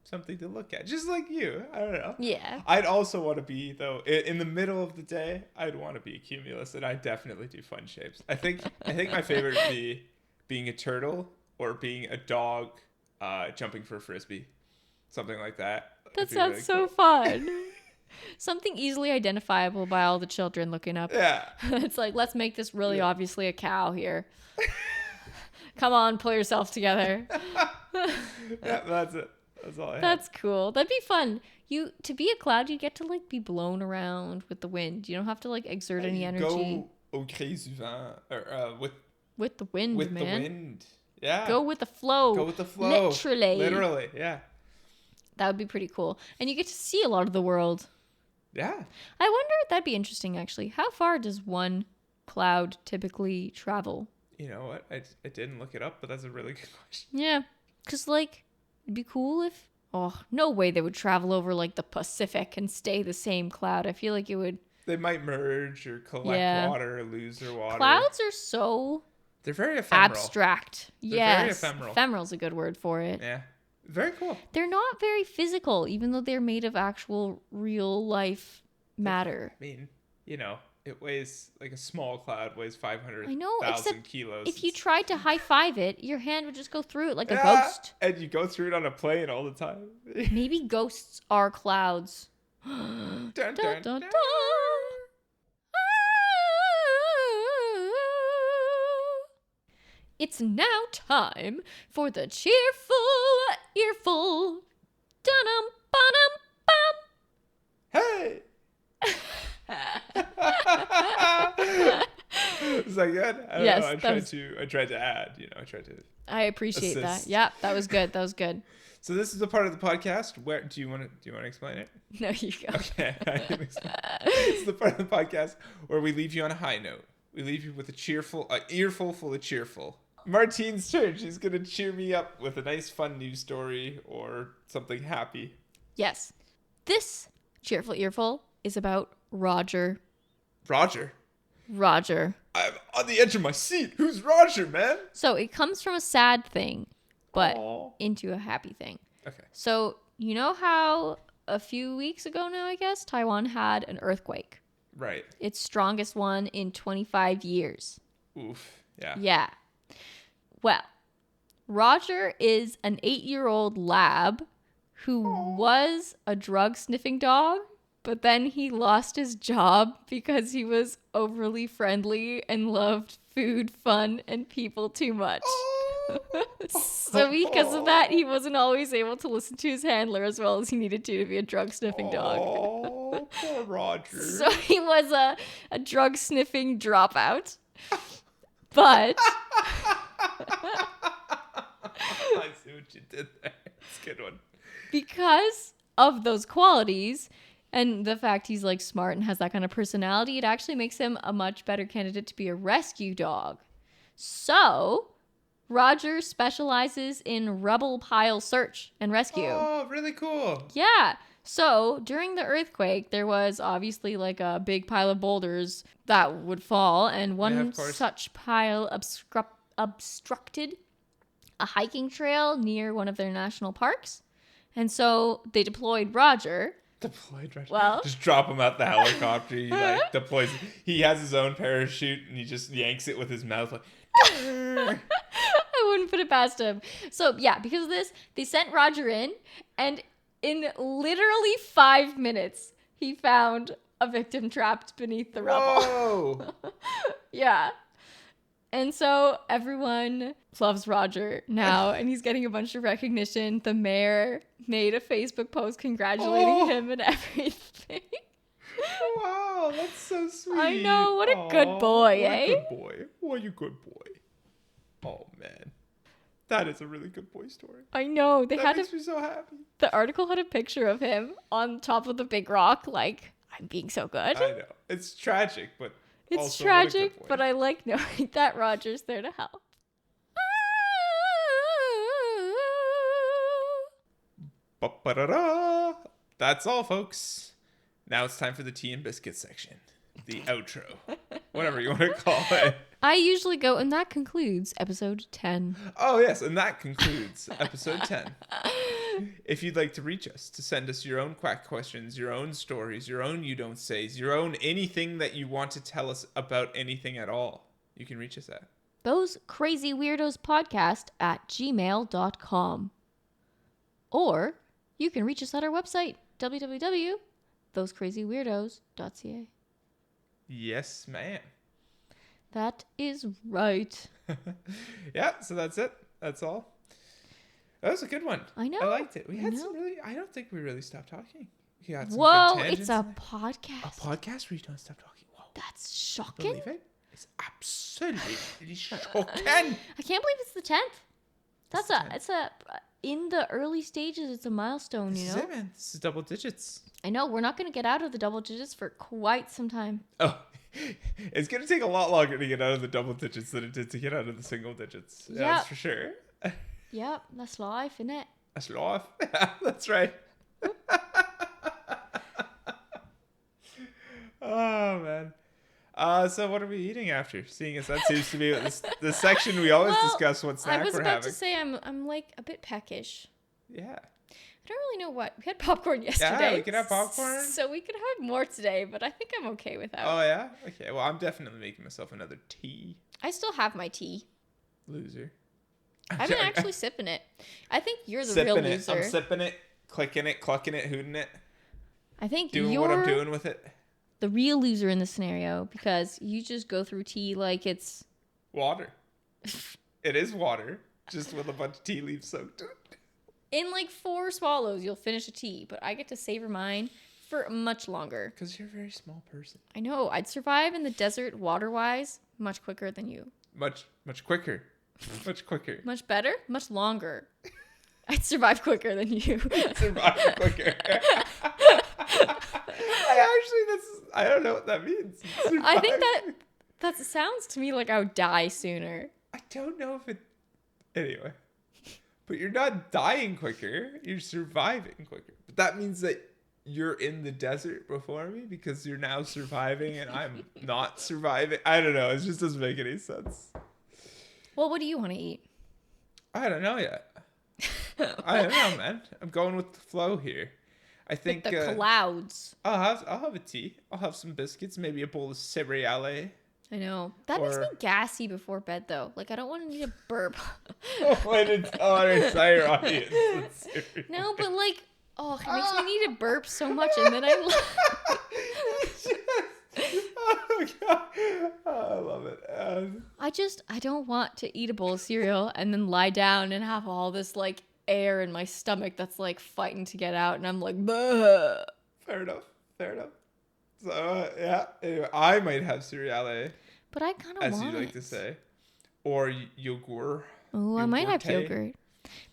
something to look at. Just like you. I don't know. Yeah. I'd also want to be, though, in the middle of the day, I'd want to be a cumulus, and I definitely do fun shapes. I think my favorite would be being a turtle or being a dog jumping for a frisbee. Something like that. That sounds really so fun. Something easily identifiable by all the children looking up. Yeah. It's like, let's make this really obviously a cow here. Come on, pull yourself together. Yeah, that's it. That's all I have. That's cool. That'd be fun. To be a cloud, you get to like be blown around with the wind. You don't have to like exert any energy. Go au gré du vent, or with the wind, with man. the wind. Yeah. Go with the flow. Go with the flow. Literally, yeah. That would be pretty cool. And you get to see a lot of the world. Yeah. I wonder, that'd be interesting actually. How far does one cloud typically travel? You know what? I didn't look it up, but that's a really good question. Yeah. Because like, it'd be cool if, no way they would travel over like the Pacific and stay the same cloud. I feel like it would. They might merge or collect water or lose their water. Clouds are so... They're very ephemeral. Abstract. They're very ephemeral. Ephemeral's a good word for it. Yeah. Very cool. They're not very physical, even though they're made of actual real life matter. I mean, you know, it weighs, like a small cloud weighs 500,000 I know, except kilos. if you tried to high-five it, your hand would just go through it like a ghost. And you go through it on a plane all the time. Maybe ghosts are clouds. Dun, Dun, dun, dun, dun. dun. It's now time for the cheerful earful. Dun-dum, ba-dum, Hey! Is that good? I don't Yes, know. I tried to add, I tried to. I appreciate assist. that. Yeah, that was good. That was good. So this is the part of the podcast where do you want to explain it? No, you go. Okay, I can explain. It's the part of the podcast where we leave you on a high note. We leave you with an earful full of cheerful. Martine's turn. She's gonna cheer me up with a nice, fun news story or something happy. Yes. This cheerful earful is about Roger. Roger. I'm on the edge of my seat. Who's Roger, man? So it comes from a sad thing, but Aww. into a happy thing. Okay. So you know how a few weeks ago now, I guess, Taiwan had an earthquake. Right. Its strongest one in 25 years. Oof. Yeah. Yeah. Well, Roger is an 8-year-old lab who was a drug-sniffing dog, but then he lost his job because he was overly friendly and loved food, fun, and people too much. So because of that, he wasn't always able to listen to his handler as well as he needed to be a drug-sniffing dog. Oh, poor Roger. So he was a drug-sniffing dropout. But... I see what you did there. It's a good one. Because of those qualities and the fact he's like smart and has that kind of personality, it actually makes him a much better candidate to be a rescue dog. So, Roger specializes in rubble pile search and rescue. Oh, really cool. Yeah. So, during the earthquake, there was obviously like a big pile of boulders that would fall, and one such pile obstructed a hiking trail near one of their national parks. And so they deployed Roger. Well, just drop him out the helicopter. He deploys. He has his own parachute and he just yanks it with his mouth like, I wouldn't put it past him. So, yeah, because of this, they sent Roger in, and in literally 5 minutes, he found a victim trapped beneath the rubble. Whoa! Yeah. And so everyone loves Roger now, and he's getting a bunch of recognition. The mayor made a Facebook post congratulating him and everything. Wow, that's so sweet. I know, what a good boy, what eh? a good boy. What a good boy. Oh, man. That is a really good boy story. I know. That makes me so happy. The article had a picture of him on top of the big rock, like, I'm being so good. I know. It's tragic, but It's also tragic, but I like knowing that Roger's there to help. Ba-ba-da-da. That's all, folks. Now it's time for the tea and biscuit section. The outro. Whatever you want to call it. I usually go, and that concludes episode 10. Oh, yes, and that concludes episode 10. If you'd like to reach us, to send us your own quack questions, your own stories, your own you don't says, your own anything that you want to tell us about anything at all, you can reach us at thosecrazyweirdospodcast at gmail.com. Or you can reach us at our website, www.thosecrazyweirdos.ca. Yes, ma'am. That is right. Yeah, so that's it. That's all. That was a good one. I know. I liked it. We had some really, I don't think we really stopped talking. We got some Whoa, good tangents it's a in there. podcast. A podcast where you don't stop talking. Whoa. That's shocking. Believe it? It's absolutely shocking. I can't believe it's the 10th. It's In the early stages, it's a milestone, This you is know? it, man. This is double digits. I know, we're not going to get out of the double digits for quite some time. Oh, it's going to take a lot longer to get out of the double digits than it did to get out of the single digits. Yeah, that's for sure. Yep, that's life, innit? That's life. That's right. Oh, man. So what are we eating after? Seeing as that seems to be the section we always discuss what snack I was we're about having. to say I'm like a bit peckish. Yeah. I don't really know what. We had popcorn yesterday. Yeah, we can have popcorn. So we could have more today, but I think I'm okay without. Oh, yeah? Okay, well, I'm definitely making myself another tea. I still have my tea. Loser. I've been actually sipping it. I think you're the sipping real it. loser. I'm sipping it, clicking it, clucking it, hooting it. I think doing you're what I'm doing with it. the real loser in this scenario because you just go through tea like it's Water. It is water, just with a bunch of tea leaves soaked in it. in like 4 swallows you'll finish a tea, but I get to savor mine for much longer. Because you're a very small person. I know. I'd survive in the desert water-wise much quicker than you. Much quicker. Much quicker. Much better? Much longer. I'd survive quicker than you. Survive quicker. I don't know what that means. Survive. I think that sounds to me like I would die sooner. I don't know if it... Anyway. But you're not dying quicker. You're surviving quicker. But that means that you're in the desert before me because you're now surviving and I'm not surviving. I don't know. It just doesn't make any sense. Well, what do you want to eat? I don't know yet. I don't know, man. I'm going with the flow here. I think With the clouds. I'll have a tea. I'll have some biscuits, maybe a bowl of cereal. I know. That makes me gassy before bed, though. Like, I don't want to need a burp. I didn't tell our entire audience. No, but like, it makes me need a burp so much, and then I... Oh, God. Oh, I love it. I don't want to eat a bowl of cereal and then lie down and have all this, like, air in my stomach that's, like, fighting to get out, and I'm like, bleh. Fair enough. So, yeah. Anyway, I might have cereal, But I kind of want as you like to say. Or yogurt. Oh, I might have yogurt.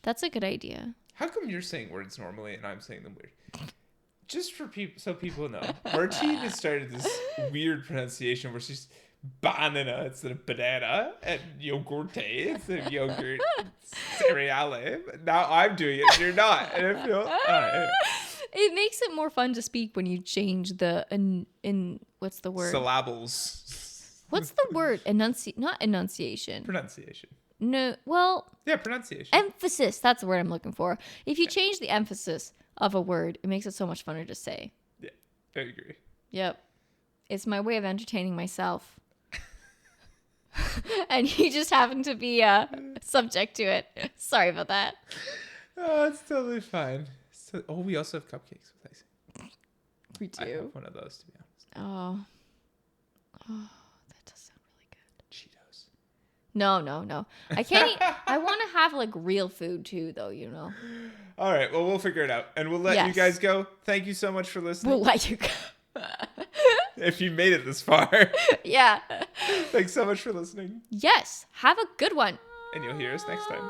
That's a good idea. How come you're saying words normally and I'm saying them weird? Just for people, so people know, Martine has started this weird pronunciation where she's banana instead of banana and yogurt instead of yogurt cereal. But now I'm doing it and you're not. And I feel, anyway. It makes it more fun to speak when you change the in what's the word? Syllables. What's the word? Not enunciation. Pronunciation. No, well. Yeah, pronunciation. Emphasis. That's the word I'm looking for. If you change the emphasis of a word, it makes it so much funner to say. Yeah, I agree. Yep. It's my way of entertaining myself. And he just happened to be subject to it. Sorry about that. Oh, it's totally fine. So, we also have cupcakes with icing. We I do. have one of those, to be honest. Oh, that does sound really good. Cheetos. No. I can't eat. I want to have like real food too, though, All right. Well, we'll figure it out. And we'll let you guys go. Thank you so much for listening. We'll let you go. If you made it this far. Yeah. Thanks so much for listening. Yes. Have a good one. And you'll hear us next time.